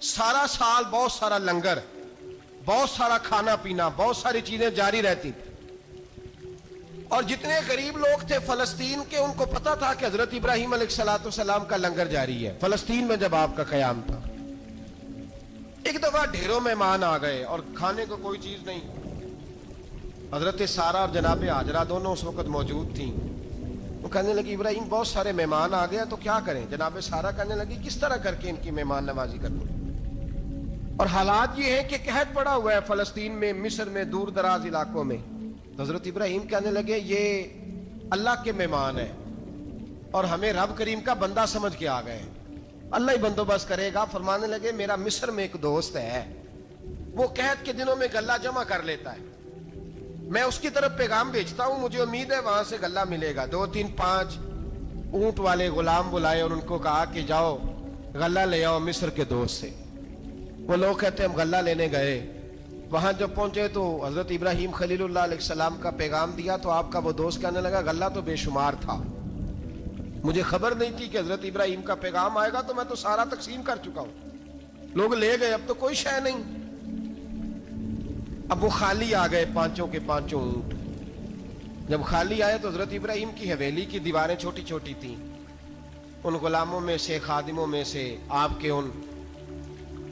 سارا سال بہت سارا لنگر، بہت سارا کھانا پینا، بہت ساری چیزیں جاری رہتی تھی. اور جتنے غریب لوگ تھے فلسطین کے، ان کو پتا تھا کہ حضرت ابراہیم علیہ السلام کا لنگر جاری ہے فلسطین میں جب آپ کا قیام تھا. ایک دفعہ ڈھیروں مہمان آ گئے اور کھانے کو کوئی چیز نہیں. حضرت سارہ اور جناب ہاجرہ دونوں اس وقت موجود تھیں. وہ کہنے لگی ابراہیم بہت سارے مہمان آ گئے تو کیا کریں؟ جناب سارہ کہنے لگی کس طرح کر کے ان کی مہمان نوازی کروں؟ اور حالات یہ ہیں کہ قحط پڑا ہوا ہے فلسطین میں، مصر میں، دور دراز علاقوں میں. حضرت ابراہیم کہنے لگے یہ اللہ کے مہمان ہیں اور ہمیں رب کریم کا بندہ سمجھ کے آ گئے ہیں، اللہ ہی بندوبست کرے گا. فرمانے لگے میرا مصر میں ایک دوست ہے، وہ قحط کے دنوں میں غلہ جمع کر لیتا ہے، میں اس کی طرف پیغام بھیجتا ہوں، مجھے امید ہے وہاں سے غلہ ملے گا. 2 3 5 اونٹ والے غلام بلائے اور ان کو کہا کہ جاؤ غلہ لے آؤ مصر کے دوست سے. وہ لوگ کہتے ہیں ہم غلہ لینے گئے. وہاں جب پہنچے تو حضرت ابراہیم خلیل اللہ علیہ السلام کا پیغام دیا تو آپ کا وہ دوست کہنے لگا غلہ تو بے شمار تھا، مجھے خبر نہیں تھی کہ حضرت ابراہیم کا پیغام آئے گا، تو میں تو سارا تقسیم کر چکا ہوں. لوگ لے گئے، اب تو کوئی شے نہیں. اب وہ خالی آ گئے 5 کے 5 اونٹ. جب خالی آئے تو حضرت ابراہیم کی حویلی کی دیواریں چھوٹی چھوٹی تھیں. ان غلاموں میں سے، خادموں میں سے، آپ کے ان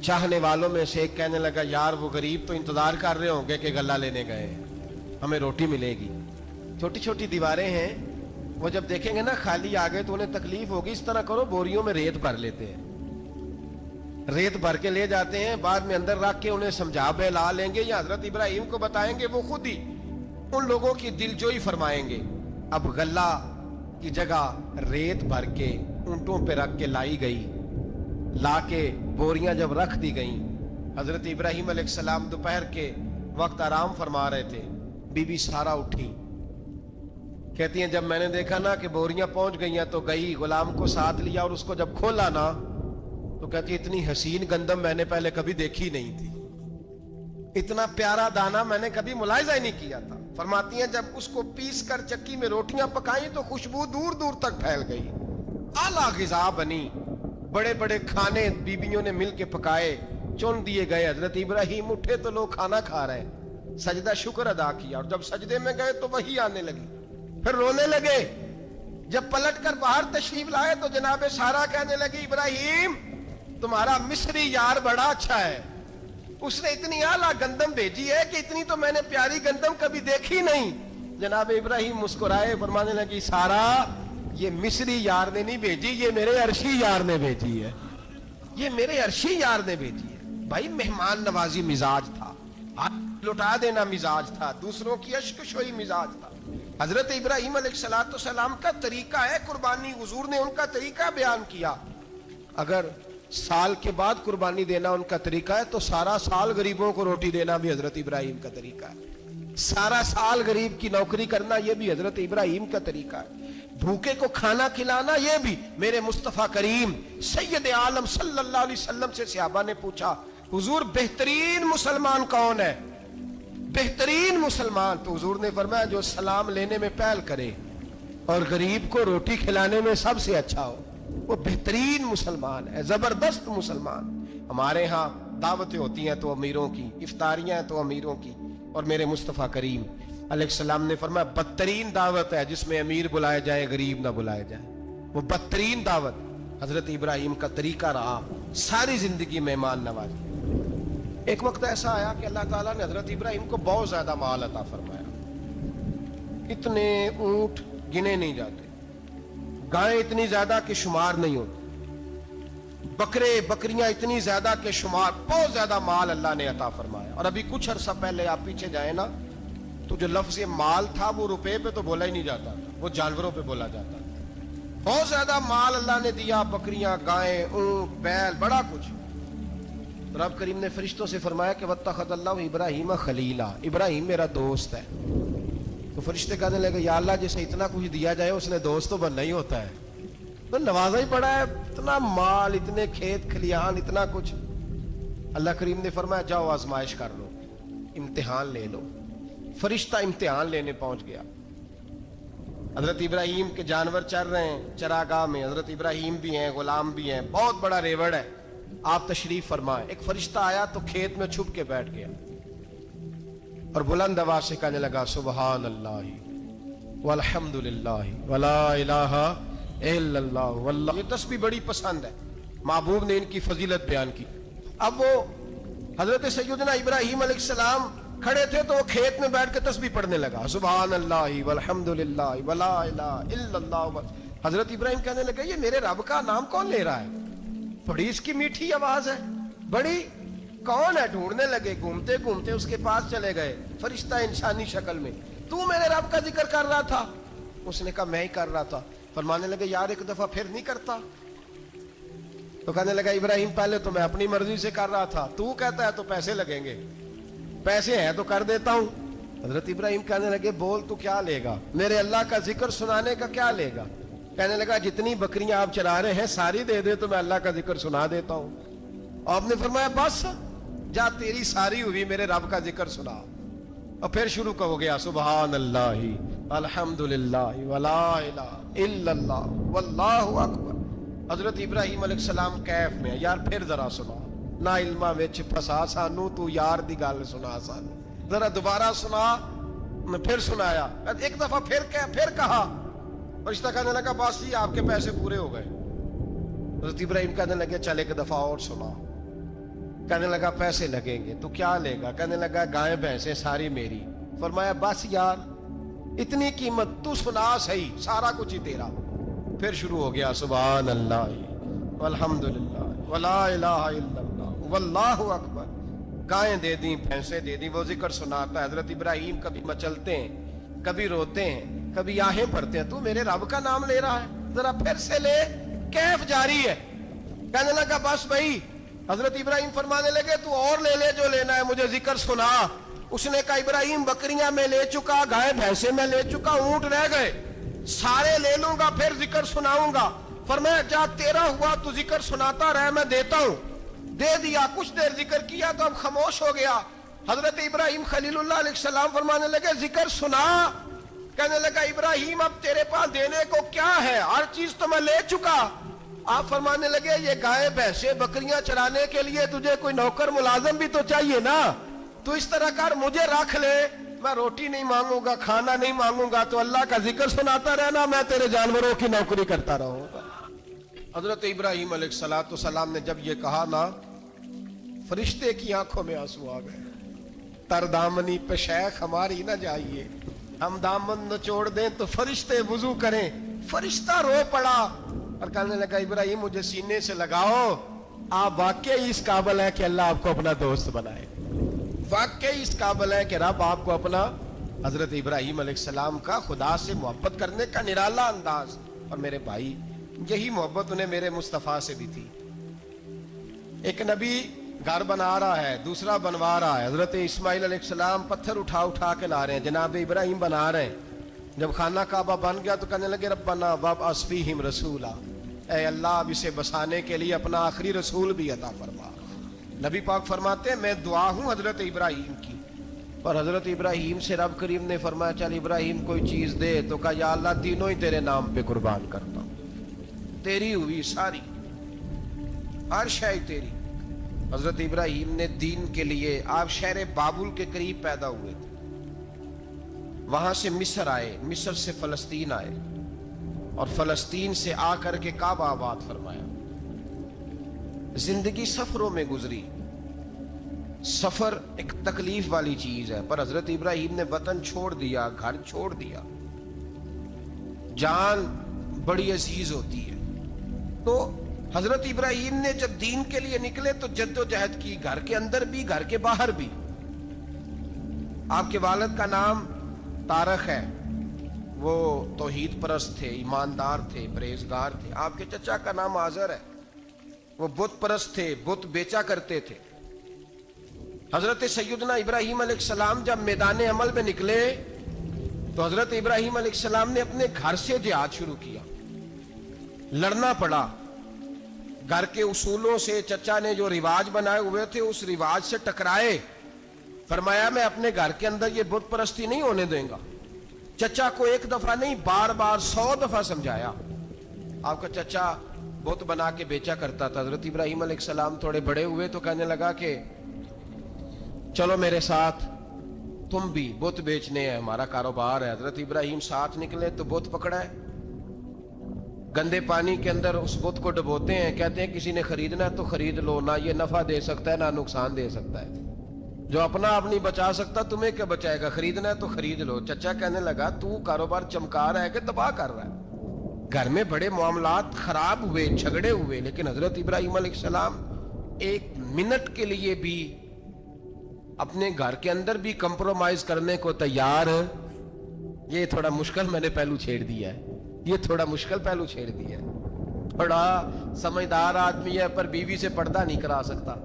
چاہنے والوں میں سے ایک کہنے لگا یار وہ غریب تو انتظار کر رہے ہوں گے کہ غلہ لینے گئے، ہمیں روٹی ملے گی. چھوٹی چھوٹی دیواریں ہیں، وہ جب دیکھیں گے نا خالی آ گئے تو انہیں تکلیف ہوگی. اس طرح کرو بوریوں میں ریت بھر لیتے ہیں، ریت بھر کے لے جاتے ہیں، بعد میں اندر رکھ کے انہیں سمجھا بہلا لیں گے یا حضرت ابراہیم کو بتائیں گے، وہ خود ہی ان لوگوں کی دلجوئی فرمائیں گے. اب غلہ کی جگہ ریت بھر کے اونٹوں پہ رکھ کے لائی گئی. لا کے بوریاں جب رکھ دی گئیں، حضرت ابراہیم علیہ السلام دوپہر کے وقت آرام فرما رہے تھے. بی بی سارہ اٹھی، کہتی ہیں جب میں نے دیکھا نا کہ بوریاں پہنچ گئی ہیں تو گئی، غلام کو ساتھ لیا اور اس کو جب کھولا نا تو کہتی ہے اتنی حسین گندم میں نے پہلے کبھی دیکھی نہیں تھی، اتنا پیارا دانا میں نے کبھی ملاحظہ ہی نہیں کیا تھا. فرماتی ہیں جب اس کو پیس کر چکی میں روٹیاں پکائیں تو خوشبو دور دور تک پھیل گئی، اعلیٰ غذا بنی. بڑے بڑے کھانے بیویوں نے مل کے پکائے، چن دیے گئے. حضرت ابراہیم اٹھے تو لوگ کھانا کھا رہے، سجدہ شکر ادا کیا، اور جب سجدے میں گئے تو وہی آنے لگی، پھر رونے لگے. جب پلٹ کر باہر تشریف لائے تو جناب سارہ کہنے لگی ابراہیم تمہارا مصری یار بڑا اچھا ہے، اس نے اتنی اعلیٰ گندم بھیجی ہے کہ اتنی تو میں نے پیاری گندم کبھی دیکھی نہیں. جناب ابراہیم مسکرائے، فرمانے لگی سارہ یہ مصری یار نے نہیں بھیجی، یہ میرے عرشی یار نے بھیجی ہے، یہ میرے عرشی یار نے بھیجی ہے. بھائی مہمان نوازی مزاج تھا، ہاتھ لٹا دینا مزاج تھا، دوسروں کی اشک شوئی مزاج تھا. حضرت ابراہیم علیہ السلام کا طریقہ ہے قربانی، حضور نے ان کا طریقہ بیان کیا. اگر سال کے بعد قربانی دینا ان کا طریقہ ہے تو سارا سال غریبوں کو روٹی دینا بھی حضرت ابراہیم کا طریقہ ہے. سارا سال غریب کی نوکری کرنا یہ بھی حضرت ابراہیم کا طریقہ ہے. بھوکے کو کھانا کھلانا یہ بھی. میرے مصطفیٰ کریم سید عالم صلی اللہ علیہ وسلم سے صحابہ نے پوچھا حضور بہترین مسلمان کون ہے؟ بہترین مسلمان تو حضور نے فرمایا جو سلام لینے میں پہل کرے اور غریب کو روٹی کھلانے میں سب سے اچھا ہو، وہ بہترین مسلمان ہے، زبردست مسلمان. ہمارے ہاں دعوتیں ہوتی ہیں تو امیروں کی، افطاریاں ہیں تو امیروں کی، اور میرے مصطفیٰ کریم علیہ السلام نے فرمایا بدترین دعوت ہے جس میں امیر بلائے جائے غریب نہ بلائے جائے، وہ بدترین دعوت. حضرت ابراہیم کا طریقہ رہا ساری زندگی مہمان نوازی. ایک وقت ایسا آیا کہ اللہ تعالیٰ نے حضرت ابراہیم کو بہت زیادہ مال عطا فرمایا. اتنے اونٹ گنے نہیں جاتے، گائیں اتنی زیادہ کہ شمار نہیں ہوتی، بکرے بکریاں اتنی زیادہ کہ شمار، بہت زیادہ مال اللہ نے عطا فرمایا. اور ابھی کچھ عرصہ پہلے آپ پیچھے جائیں نا تو جو لفظ مال تھا وہ روپے پہ تو بولا ہی نہیں جاتا تھا، وہ جانوروں پہ بولا جاتا تھا. بہت زیادہ مال اللہ نے دیا، بکریاں، گائیں، اونٹ، بیل، بڑا کچھ. رب کریم نے فرشتوں سے فرمایا کہ واتخذ اللہ ابراہیم خلیلا، ابراہیم میرا دوست ہے. تو فرشتے کہنے لگے یا اللہ جسے اتنا کچھ دیا جائے اس نے دوست تو بننا ہی ہوتا ہے، تو نوازا ہی پڑا ہے، اتنا مال، اتنے کھیت کھلیان، اتنا کچھ. اللہ کریم نے فرمایا جاؤ آزمائش کر لو، امتحان لے لو. فرشتہ امتحان لینے پہنچ گیا. حضرت ابراہیم کے جانور چر رہے ہیں چراگاہ میں، حضرت ابراہیم بھی ہیں، غلام بھی ہیں، بہت بڑا ریوڑ ہے. آپ تشریف فرمائیں. ایک فرشتہ آیا تو کھیت میں چھپ کے بیٹھ گیا اور بلند آواز سے کہنے لگا سبحان اللہ والحمد للہ ولا الہ الا اللہ واللہ. یہ تسبیح بڑی پسند ہے, محبوب نے ان کی فضیلت بیان کی. اب وہ حضرت سیدنا ابراہیم علیہ السلام کھڑے تھے تو وہ کھیت میں بیٹھ کے تسبیح پڑھنے لگا سبحان اللہ والحمد للہ ولا الہ الا اللہ. حضرت ابراہیم کہنے لگے یہ میرے رب کا نام کون لے رہا ہے, بڑی اس کی میٹھی آواز ہے, بڑی کون ہے. ڈھونڈنے لگے, گھومتے گھومتے اس کے پاس چلے گئے, فرشتہ انسانی شکل میں. تو میرے رب کا ذکر کر رہا تھا؟ اس نے کہا میں ہی کر رہا تھا. فرمانے لگے یار ایک دفعہ پھر نہیں کرتا؟ تو کہنے لگا ابراہیم پہلے تو میں اپنی مرضی سے کر رہا تھا, تو کہتا ہے تو پیسے لگیں گے, پیسے ہیں تو کر دیتا ہوں. حضرت ابراہیم کہنے لگے بول تو کیا لے گا, میرے اللہ کا ذکر سنانے کا کیا لے گا؟ کہنے لگا جتنی بکریاں آپ چلا رہے ہیں ساری دے دے تو میں اللہ کا ذکر سنا دیتا ہوں. اور آپ نے فرمایا بس جا تیری ساری ہوئی, میرے رب کا ذکر سنا. اور پھر شروع ہو گیا سبحان اللہ الحمد للہ ولا الہ الا اللہ واللہ اکبر. حضرت ابراہیم علیہ السلام کیف میں, یار پھر ذرا سنا, نہ علمہ وچ پھسا سانو, تو یار دی گل سنا سانو, ذرا دوبارہ سنا. میں پھر سنایا, ایک دفعہ پھر کہا. فرشتہ کہنے لگا بس جی آپ کے پیسے پورے ہو گئے. حضرت ابراہیم کہنے لگے چل ایک دفعہ اور سنا. کہنے لگا پیسے لگیں گے, تو کیا لے گا؟ کہنے لگا گائیں بھینسیں ساری میری. فرمایا بس یار اتنی قیمت, تو سنا صحیح, سارا کچھ ہی تیرا. پھر شروع ہو گیا سبحان اللہ والحمد للہ ولا الہ الا اللہ واللہ اکبر. گائیں دے دیں, بھینسیں دے دیں, وہ ذکر سناتا ہے. حضرت ابراہیم کبھی مچلتے ہیں, کبھی روتے ہیں, کبھی آہیں پڑھتے ہیں. تو میرے رب کا نام لے رہا ہے, ذرا پھر سے لے. کیف جاری ہے. کہنے لگا بس بھائی. حضرت ابراہیم فرمانے لگے تو اور لے لے جو لینا ہے, مجھے ذکر سنا. اس نے کہا ابراہیم بکریاں میں لے چکا, گائے بھینسیں میں لے چکا, اونٹ رہ گئے, سارے لے لوں گا پھر ذکر سناؤں گا. فرمایا جا تیرا ہوا تو ذکر سناتا رہ, میں دیتا ہوں. دے دیا, کچھ دیر ذکر کیا تو اب خاموش ہو گیا. حضرت ابراہیم خلیل اللہ علیہ السلام فرمانے لگے ذکر سنا. کہنے لگا ابراہیم اب تیرے پاس دینے کو کیا ہے, ہر چیز تو میں لے چکا. آپ فرمانے لگے یہ گائے بھینسیں بکریاں چرانے کے لیے تجھے کوئی نوکر ملازم بھی تو چاہیے نا. تو اس طرح کر, مجھے رکھ لے, میں روٹی نہیں مانگوں گا, کھانا نہیں مانگوں گا, تو اللہ کا ذکر سناتا رہنا, میں تیرے جانوروں کی نوکری کرتا رہوں گا. حضرت ابراہیم علیہ السلام نے جب یہ کہا نا, فرشتے کی آنکھوں میں آنسو آ گئے. تر دامنی پہ شیخ ہماری نہ جائیے, ہم دامن نچوڑ دیں تو فرشتے وضو کریں. فرشتہ رو پڑا اور کہنے لگا ابراہیم مجھے سینے سے لگاؤ, آپ واقعی اس قابل ہے کہ اللہ آپ کو اپنا دوست بنائے, واقعی اس قابل ہے کہ رب آپ کو اپنا. حضرت ابراہیم علیہ السلام کا خدا سے محبت کرنے کا نرالا انداز. اور میرے بھائی یہی محبت انہیں میرے مصطفیٰ سے بھی تھی. ایک نبی گھر بنا رہا ہے, دوسرا بنوا رہا ہے. حضرت اسماعیل علیہ السلام پتھر اٹھا کے لا رہے ہیں, جناب ابراہیم بنا رہے ہیں. جب خانہ کعبہ بن گیا تو کہنے لگے ربنا وابعث فیہم رسولا, اے اللہ اب اسے بسانے کے لیے اپنا آخری رسول بھی عطا فرما. نبی پاک فرماتے ہیں میں دعا ہوں حضرت ابراہیم کی. اور حضرت ابراہیم سے رب کریم نے فرمایا چل ابراہیم کوئی چیز دے, تو کہا یا اللہ تینوں ہی تیرے نام پہ قربان کرتا ہوں, تیری ہوئی ساری, ہر شے تیری. حضرت ابراہیم نے دین کے لیے, آپ شہر بابل کے قریب پیدا ہوئے تھے, وہاں سے مصر آئے, مصر سے فلسطین آئے, اور فلسطین سے آ کر کے کعبہ آباد فرمایا. زندگی سفروں میں گزری. سفر ایک تکلیف والی چیز ہے, پر حضرت ابراہیم نے وطن چھوڑ دیا, گھر چھوڑ دیا. جان بڑی عزیز ہوتی ہے. تو حضرت ابراہیم نے جب دین کے لیے نکلے تو جد و جہد کی, گھر کے اندر بھی گھر کے باہر بھی. آپ کے والد کا نام طارق ہے, وہ توحید پرست تھے, ایماندار تھے, پرہیزگار تھے. آپ کے چچا کا نام آزر ہے, وہ بت پرست تھے, بت بیچا کرتے تھے. حضرت سیدنا ابراہیم علیہ السلام جب میدان عمل میں نکلے تو حضرت ابراہیم علیہ السلام نے اپنے گھر سے جہاد شروع کیا. لڑنا پڑا, گھر کے اصولوں سے, چچا نے جو رواج بنائے ہوئے تھے اس رواج سے ٹکرائے. فرمایا میں اپنے گھر کے اندر یہ بت پرستی نہیں ہونے دیں گا. چچا کو ایک دفعہ نہیں بار بار 100 دفعہ سمجھایا. آپ کا چچا بت بنا کے بیچا کرتا تھا. حضرت ابراہیم علیہ السلام تھوڑے بڑے ہوئے تو کہنے لگا کہ چلو میرے ساتھ, تم بھی بت بیچنے ہیں, ہمارا کاروبار ہے. حضرت ابراہیم ساتھ نکلے تو بت پکڑا ہے, گندے پانی کے اندر اس بت کو ڈبوتے ہیں, کہتے ہیں کسی نے خریدنا ہے تو خرید لو, نہ یہ نفع دے سکتا ہے نہ نقصان دے سکتا ہے, جو اپنا آپ نہیں بچا سکتا تمہیں کیا بچائے گا, خریدنا ہے تو خرید لو. چچا کہنے لگا تو کاروبار چمکا رہا ہے کہ تباہ کر رہا ہے. گھر میں بڑے معاملات خراب ہوئے, جھگڑے ہوئے, لیکن حضرت ابراہیم علیہ السلام ایک منٹ کے لیے بھی اپنے گھر کے اندر بھی کمپرومائز کرنے کو تیار. یہ تھوڑا مشکل میں نے پہلو چھیڑ دیا ہے, یہ تھوڑا مشکل پہلو چھیڑ دیا ہے. بڑا سمجھدار آدمی ہے پر بیوی سے پردہ نہیں کرا سکتا,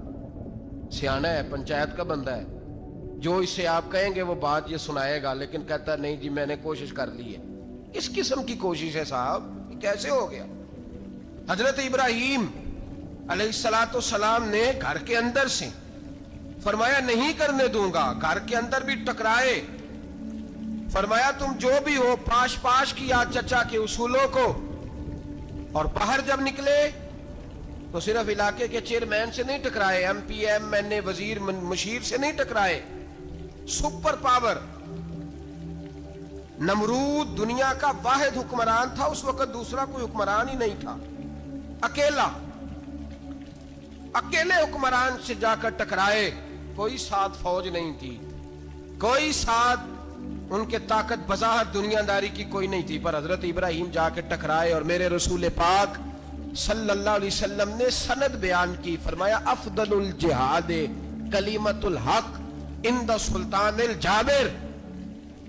سیانا ہے, پنچایت کا بندہ ہے, جو اس سے آپ کہیں گے وہ بات یہ سنائے گا, لیکن کہتا ہے نہیں جی میں نے کوشش کر لی ہے. کس قسم کی کوشش ہے صاحب, یہ کیسے ہو گیا؟ حضرت ابراہیم علیہ السلام نے گھر کے اندر سے فرمایا نہیں کرنے دوں گا, گھر کے اندر بھی ٹکرائے, فرمایا تم جو بھی ہو پاش پاش کیا چچا کے اصولوں کو, اور باہر جب نکلے تو صرف علاقے کے چیئرمین سے نہیں ٹکرائے, ایم پی ایم این اے وزیر مشیر سے نہیں ٹکرائے, سپر پاور نمرود دنیا کا واحد حکمران تھا اس وقت, دوسرا کوئی حکمران ہی نہیں تھا, اکیلے حکمران سے جا کر ٹکرائے. کوئی ساتھ فوج نہیں تھی, کوئی ساتھ ان کے طاقت بظاہر دنیا داری کی کوئی نہیں تھی, پر حضرت ابراہیم جا کے ٹکرائے. اور میرے رسول پاک صلی اللہ علیہ وسلم نے سند بیان کی, فرمایا افضل الجہاد کلمۃ الحق عند سلطان الجابر,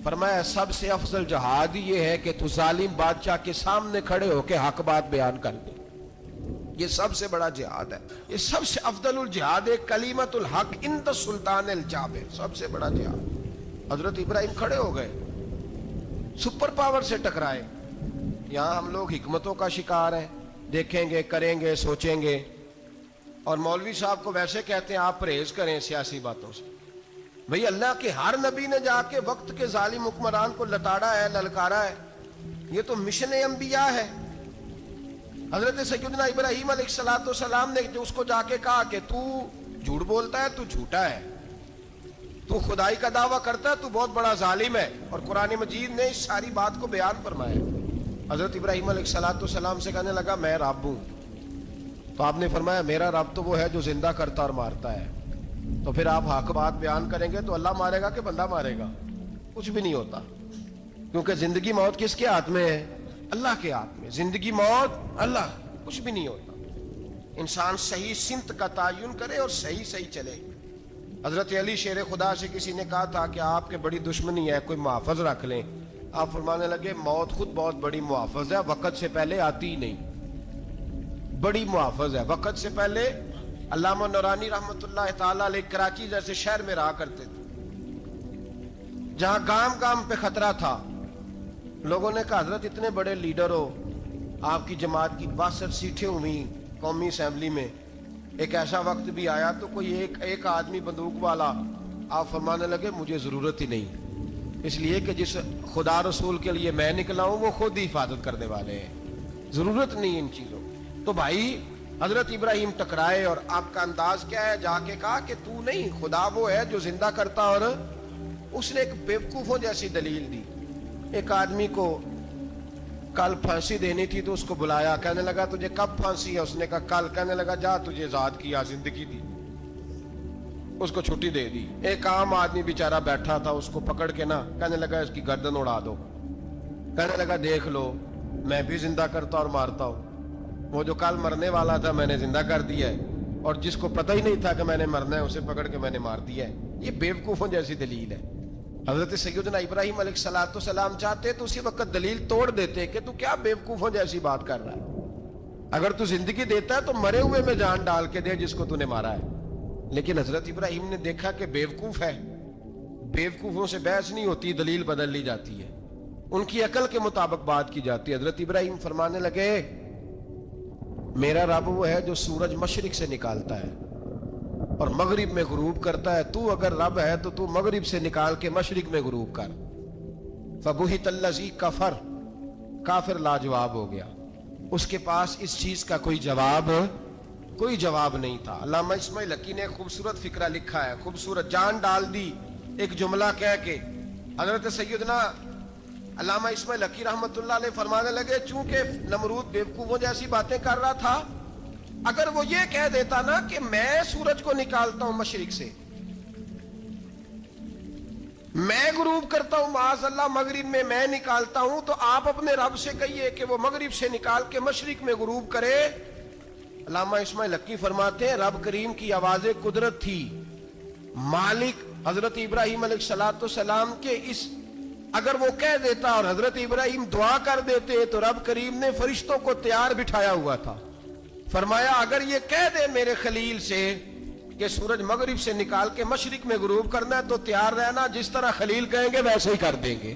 فرمایا سب سے افضل جہاد یہ ہے کہ تو ظالم بادشاہ کے سامنے کھڑے ہو کے حق بات بیان کر دے. یہ سب سے بڑا جہاد ہے, یہ سب سے افضل الجہاد ہے کلمۃ الحق عند سلطان الجابر, سب سے بڑا جہاد. حضرت ابراہیم کھڑے ہو گئے, سپر پاور سے ٹکرائے. یہاں ہم لوگ حکمتوں کا شکار ہیں, دیکھیں گے, کریں گے, سوچیں گے, اور مولوی صاحب کو ویسے کہتے ہیں آپ پرہیز کریں سیاسی باتوں سے. بھئی اللہ کے ہر نبی نے جا کے وقت کے ظالم حکمران کو لتاڑا ہے, للکارا ہے, یہ تو مشن انبیاء ہے. حضرت سیدنا ابراہیم علیہ السلام نے جو اس کو جا کے کہا کہ تو جھوٹ بولتا ہے, تو جھوٹا ہے, تو خدائی کا دعویٰ کرتا ہے, تو بہت بڑا ظالم ہے. اور قرآن مجید نے اس ساری بات کو بیان فرمایا. حضرت ابراہیم علیہ السلام سے کہنے لگا میں رب ہوں, تو آپ نے فرمایا میرا رب تو وہ ہے جو زندہ کرتا اور مارتا ہے. تو پھر آپ حق بات بیان کریں گے تو اللہ مارے گا کہ بندہ مارے گا؟ کچھ بھی نہیں ہوتا, کیونکہ زندگی موت کس کے ہاتھ میں ہے؟ اللہ کے ہاتھ میں. زندگی موت اللہ, کچھ بھی نہیں ہوتا. انسان صحیح سمت کا تعین کرے اور صحیح چلے. حضرت علی شیر خدا سے کسی نے کہا تھا کہ آپ کے بڑی دشمنی ہے, کوئی محافظ رکھ لیں. آپ فرمانے لگے موت خود بہت بڑی محافظ ہے, وقت سے پہلے آتی ہی نہیں, بڑی محافظ ہے وقت سے پہلے. علامہ نورانی رحمت اللہ تعالیٰ علیہ کراچی جیسے شہر میں رہا کرتے تھے, جہاں گام گام پہ خطرہ تھا. لوگوں نے کہا حضرت اتنے بڑے لیڈر ہو, آپ کی جماعت کی 62 سیٹیں ہوئی قومی اسمبلی میں, ایک ایسا وقت بھی آیا تو کوئی ایک آدمی بندوق والا. آپ فرمانے لگے مجھے ضرورت ہی نہیں, اس لیے کہ جس خدا رسول کے لیے میں نکلا ہوں وہ خود ہی حفاظت کرنے والے ہیں, ضرورت نہیں ان چیزوں. تو بھائی حضرت ابراہیم ٹکرائے, اور آپ کا انداز کیا ہے؟ جا کے کہا کہ تو نہیں, خدا وہ ہے جو زندہ کرتا. اور اس نے ایک بیوقوفوں جیسی دلیل دی. ایک آدمی کو کل پھانسی دینی تھی تو اس کو بلایا, کہنے لگا تجھے کب پھانسی ہے؟ اس نے کہا کل. کہنے لگا جا تجھے آزاد کیا, زندگی دی, اس کو چھٹی دے دی. ایک عام آدمی بیچارہ بیٹھا تھا, اس کو پکڑ کے نا کہنے لگا اس کی گردن اڑا دو. کہنے لگا دیکھ لو میں بھی زندہ کرتا اور مارتا ہوں, وہ جو کل مرنے والا تھا میں نے زندہ کر دیا ہے, اور جس کو پتہ ہی نہیں تھا کہ میں نے مرنا ہے اسے پکڑ کے میں نے مار دیا ہے. یہ بیوقوفوں جیسی دلیل ہے. حضرت سیدنا ابراہیم علیہ السلام چاہتے تو اسی وقت دلیل توڑ دیتے کہ تو کیا بیوقوفوں جیسی بات کر رہا ہے, اگر تو زندگی دیتا ہے تو مرے ہوئے میں جان ڈال کے دے جس کو تو نے مارا ہے. لیکن حضرت ابراہیم نے دیکھا کہ بیوقوف ہے, بیوقوفوں سے بحث نہیں ہوتی, دلیل بدل لی جاتی ہے, ان کی عقل کے مطابق بات کی جاتی ہے. حضرت ابراہیم فرمانے لگے میرا رب وہ ہے جو سورج مشرق سے نکالتا ہے اور مغرب میں غروب کرتا ہے. تو اگر رب ہے تو تو مغرب سے نکال کے مشرق میں غروب کر. فبہت الذی کفر, کافر لاجواب ہو گیا. اس کے پاس اس چیز کا کوئی جواب نہیں تھا. علامہ اسماعیل حقی نے خوبصورت فقرہ لکھا ہے, خوبصورت, جان ڈال دی ایک جملہ کہہ کے. حضرت سیدنا علامہ اسماعیل حقی رحمت اللہ علیہ فرمانے لگے چونکہ نمرود بیوقوفوں جیسی باتیں کر رہا تھا, اگر وہ یہ کہہ دیتا نا کہ میں سورج کو نکالتا ہوں مشرق سے, میں غروب کرتا ہوں معاذ اللہ مغرب میں نکالتا ہوں, تو آپ اپنے رب سے کہیے کہ وہ مغرب سے نکال کے مشرق میں غروب کرے. علامہ اسماعیل حقی فرماتے ہیں رب کریم کی آواز قدرت تھی, مالک حضرت ابراہیم علیہ السلام کے اس, اگر وہ کہہ دیتا اور حضرت ابراہیم دعا کر دیتے تو رب کریم نے فرشتوں کو تیار بٹھایا ہوا تھا. فرمایا اگر یہ کہہ دے میرے خلیل سے کہ سورج مغرب سے نکال کے مشرق میں غروب کرنا ہے تو تیار رہنا, جس طرح خلیل کہیں گے ویسے ہی کر دیں گے.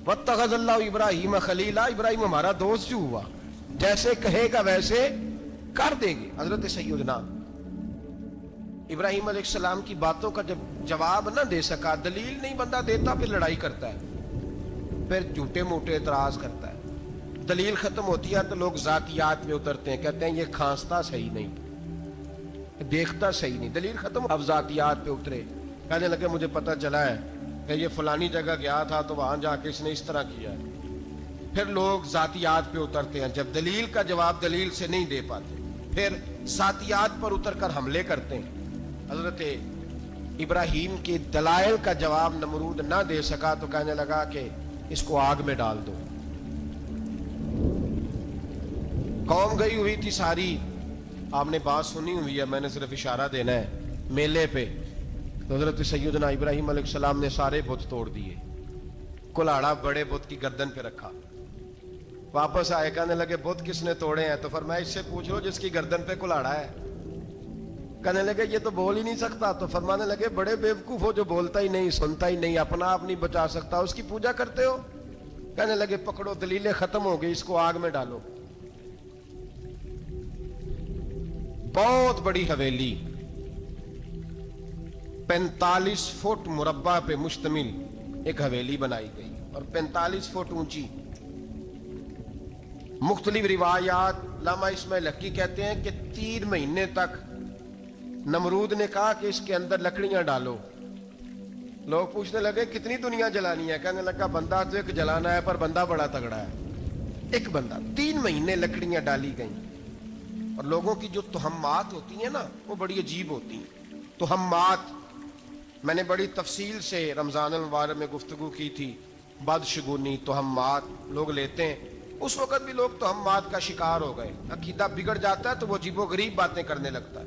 واتخذ اللہ ابراہیم خلیلا, ابراہیم ہمارا دوست جو ہوا, جیسے کہے گا ویسے کر دیں گے. حضرت سیدنا ابراہیم علیہ السلام کی باتوں کا جب جواب نہ دے سکا, دلیل نہیں بندہ دیتا, پھر لڑائی کرتا ہے, پھر جھوٹے موٹے اعتراض کرتا ہے. دلیل ختم ہوتی ہے تو لوگ ذاتیات میں اترتے ہیں, کہتے ہیں یہ کھانستا صحیح نہیں, دیکھتا صحیح نہیں. دلیل ختم, اب ذاتیات پہ اترے, کہنے لگے مجھے پتہ چلا ہے کہ یہ فلانی جگہ گیا تھا تو وہاں جا کے اس نے اس طرح کیا ہے. پھر لوگ ذاتیات پہ اترتے ہیں, جب دلیل کا جواب دلیل سے نہیں دے پاتے پھر ذاتیات پر اتر کر حملے کرتے ہیں. حضرت ابراہیم کے دلائل کا جواب نمرود نہ دے سکا تو کہنے لگا کہ اس کو آگ میں ڈال دو. قوم گئی ہوئی تھی ساری, آپ نے بات سنی ہوئی ہے, میں نے صرف اشارہ دینا ہے, میلے پہ. تو حضرت سیدنا ابراہیم علیہ السلام نے سارے بت توڑ دیے, کلاڑا بڑے بت کی گردن پہ رکھا. واپس آئے, کہنے لگے بت کس نے توڑے ہیں؟ تو فرمایا اس سے پوچھ لو جس کی گردن پہ کلاڑا ہے. کہنے لگے یہ تو بول ہی نہیں سکتا. تو فرمانے لگے بڑے بیوقوف ہو, جو بولتا ہی نہیں, سنتا ہی نہیں, اپنا آپ نہیں بچا سکتا, اس کی پوجا کرتے ہو. کہنے لگے پکڑو, دلیلیں ختم ہو گئی, اس کو آگ میں ڈالو. بہت بڑی حویلی 45 فٹ مربع پہ مشتمل ایک حویلی بنائی گئی اور 45 فٹ اونچی. مختلف روایات, علامہ اسماعیل حقی کہتے ہیں کہ 3 مہینے تک نمرود نے کہا کہ اس کے اندر لکڑیاں ڈالو. لوگ پوچھنے لگے کتنی دنیا جلانی ہے؟ کہنے لگا بندہ تو ایک جلانا ہے, پر بندہ بڑا تگڑا ہے, ایک بندہ. 3 مہینے لکڑیاں ڈالی گئیں. اور لوگوں کی جو تہمات ہوتی ہیں نا وہ بڑی عجیب ہوتی ہیں. تہمات میں نے بڑی تفصیل سے رمضان المبارک میں گفتگو کی تھی. بدشگونی, تہمات لوگ لیتے ہیں. اس وقت بھی لوگ تہمات کا شکار ہو گئے. عقیدہ بگڑ جاتا ہے تو وہ عجیب و غریب باتیں کرنے لگتا ہے.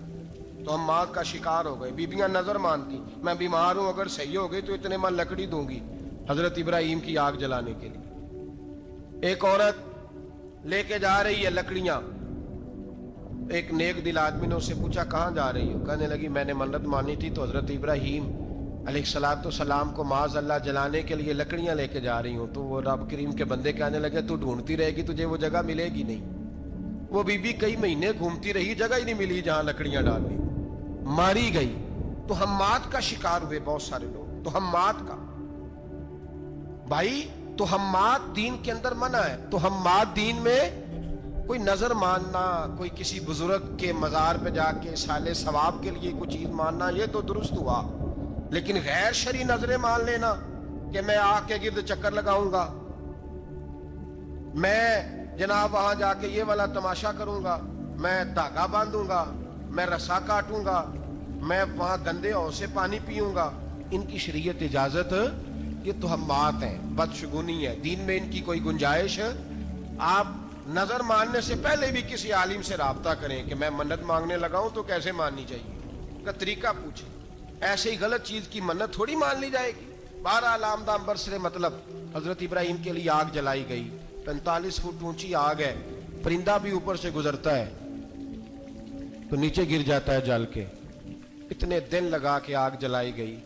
تہمات کا شکار ہو گئے. بیبیاں نظر مانتی, میں بیمار ہوں, اگر صحیح ہو گئی تو اتنے من لکڑی دوں گی حضرت ابراہیم کی آگ جلانے کے لیے. ایک عورت لے کے جا رہی ہے لکڑیاں. ایک نیک دل آدمی نے اس سے پوچھا کہاں جا رہی ہو؟ کہنے لگی میں نے منت مانی تھی تو حضرت ابراہیم علیہ السلام کو معاذ اللہ جلانے کے لیے لکڑیاں لے کے جا رہی ہوں. تو وہ رب کریم کے بندے کہنے لگے تو ڈھونڈتی رہے گی, تجھے وہ جگہ ملے گی نہیں. وہ بی بی کئی مہینے گھومتی رہی, جگہ ہی نہیں ملی جہاں لکڑیاں ڈالنی, ماری گئی. تہمات کا شکار ہوئے بہت سارے لوگ. تہمات کا بھائی, تہمات دین کے اندر منع ہے. تہمات دین میں کوئی نظر ماننا, کوئی کسی بزرگ کے مزار پہ جا کے سالے ثواب کے لیے کوئی چیز ماننا, یہ تو درست ہوا. لیکن غیر شرعی نظریں مان لینا کہ میں آگ کے گرد چکر لگاؤں گا, میں جناب وہاں جا کے یہ والا تماشا کروں گا, میں دھاگا باندھوں گا, میں رسا کاٹوں گا, میں وہاں گندے ہو سے پانی پیوں گا, ان کی شریعت اجازت, یہ تہمات ہیں, بدشگونی ہے. دین میں ان کی کوئی گنجائش. آپ نظر ماننے سے پہلے بھی کسی عالم سے رابطہ کریں کہ میں منت مانگنے لگا ہوں تو کیسے ماننی چاہیے کا طریقہ پوچھیں. ایسے ہی غلط چیز کی منت تھوڑی مان لی جائے گی. بہرحال آمدام برسرے مطلب حضرت ابراہیم کے لیے آگ جلائی گئی. 45 فٹ اونچی آگ ہے, پرندہ بھی اوپر سے گزرتا ہے تو نیچے گر جاتا ہے جل کے. اتنے دن لگا کے آگ جلائی گئی.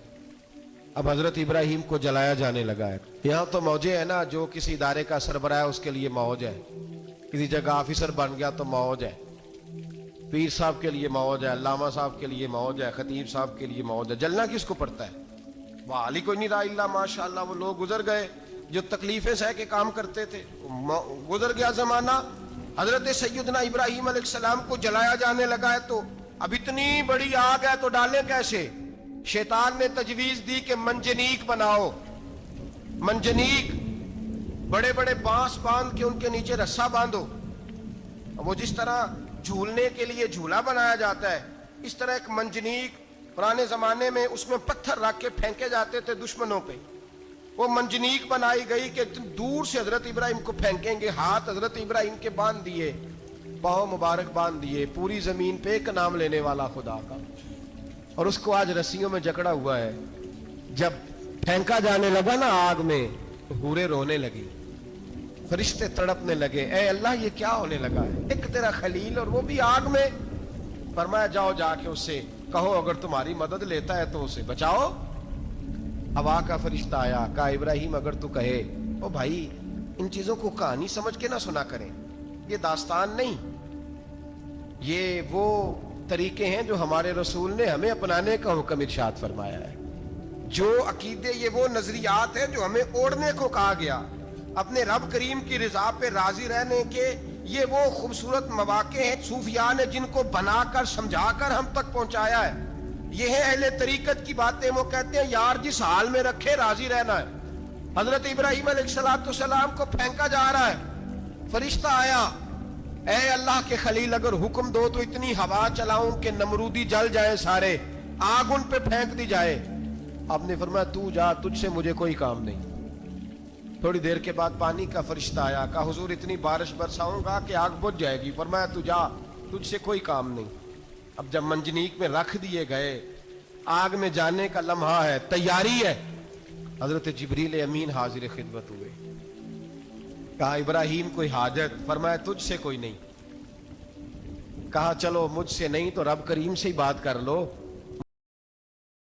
اب حضرت ابراہیم کو جلایا جانے لگا ہے. یہاں تو موجیں ہے نا, جو کسی ادارے کا سربراہ ہے اس کے لیے موج ہے, کسی جگہ آفیسر بن گیا تو موج ہے, پیر صاحب کے لیے موج ہے, علامہ صاحب کے لیے موج ہے, خطیب صاحب کے لیے موج ہے. جلنا کس کو پڑتا ہے؟ وہ علی کوئی نہیں رہا اللہ ماشاءاللہ. وہ لوگ گزر گئے جو تکلیفیں سہ کے کام کرتے تھے, گزر گیا زمانہ. حضرت سیدنا ابراہیم علیہ السلام کو جلایا جانے لگا ہے تو اب اتنی بڑی آگ ہے تو ڈالیں کیسے؟ شیطان نے تجویز دی کہ منجنیق بناؤ، منجنیق، بڑے بڑے بانس باندھ کے ان کے نیچے رسا باندھو. وہ جس طرح جھولنے کے لیے جھولا بنایا جاتا ہے اس طرح ایک منجنیق پرانے زمانے میں اس میں پتھر رکھ کے پھینکے جاتے تھے دشمنوں پہ. وہ منجنیق بنائی گئی کہ دور سے حضرت ابراہیم کو پھینکیں گے. ہاتھ حضرت ابراہیم کے باندھ دیے، پاؤں مبارک باندھ دیے، پوری زمین پہ ایک نام لینے والا خدا کا. اور اس کو آج رسیوں میں جکڑا ہوا ہے. جب پھینکا جانے لگا نا آگ میں تو حوریں رونے لگی، فرشتے تڑپنے لگے، اے اللہ یہ کیا ہونے لگا ہے؟ ایک تیرا خلیل اور وہ بھی آگ میں. فرمایا جاؤ جا کے اس سے کہو اگر تمہاری مدد لیتا ہے تو اسے بچاؤ. ہوا کا فرشتہ آیا، کہا ابراہیم اگر تو کہے. او بھائی ان چیزوں کو کہانی سمجھ کے نہ سنا کریں، یہ داستان نہیں، یہ وہ طریقے ہیں جو ہمارے رسول نے ہمیں اپنانے کا حکم ارشاد فرمایا ہے. جو عقیدے، یہ وہ نظریات ہیں جو ہمیں اوڑھنے کو کہا گیا. اپنے رب کریم کی رضا پہ راضی رہنے کے یہ وہ خوبصورت مواقع ہیں صوفیاء نے جن کو بنا کر سمجھا کر ہم تک پہنچایا ہے. یہ ہے اہل طریقت کی باتیں. وہ کہتے ہیں یار جس حال میں رکھے راضی رہنا ہے. حضرت ابراہیم علیہ السلام کو پھینکا جا رہا ہے، فرشتہ آیا، اے اللہ کے خلیل اگر حکم دو تو اتنی ہوا چلاؤں کہ نمرودی جل جائیں سارے، آگ ان پہ پھینک دی جائے. آپ نے فرمایا تو جا، تجھ سے مجھے کوئی کام نہیں. تھوڑی دیر کے بعد پانی کا فرشتہ آیا، کہا حضور اتنی بارش برساؤں گا کہ آگ بجھ جائے گی. فرمایا تو جا، تجھ سے کوئی کام نہیں. اب جب منجنیق میں رکھ دیے گئے، آگ میں جانے کا لمحہ ہے، تیاری ہے، حضرت جبریل امین حاضر خدمت ہوئے. کہا ابراہیم کوئی حاجت؟ فرمایا تجھ سے کوئی نہیں. کہا چلو مجھ سے نہیں تو رب کریم سے ہی بات کر لو.